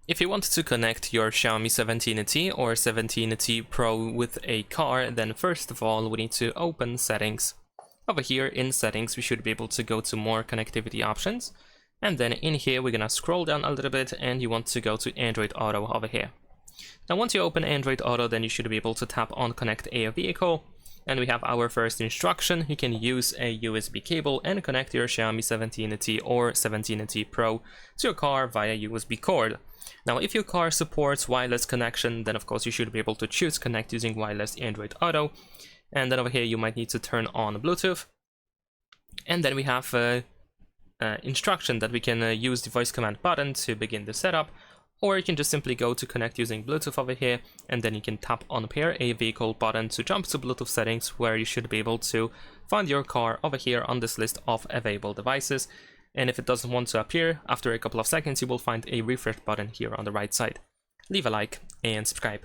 If you want to connect your Xiaomi 17T or 17T Pro with a car, then first of all we need to open settings. Over here in settings we should be able to go to more connectivity options, and then in here we're gonna scroll down a little bit and you want to go to Android Auto over here. Now once you open Android Auto, then you should be able to tap on connect a vehicle, and we have our first instruction. You can use a USB cable and connect your Xiaomi 17T or 17T Pro to your car via USB cord. Now if your car supports wireless connection, then of course you should be able to choose connect using wireless Android Auto, and then over here you might need to turn on Bluetooth, and then we have instruction that we can use the voice command button to begin the setup, or you can just simply go to connect using Bluetooth over here, and then you can tap on pair a vehicle button to jump to Bluetooth settings, where you should be able to find your car over here on this list of available devices. And if it doesn't want to appear, after a couple of seconds you will find a refresh button here on the right side. Leave a like and subscribe.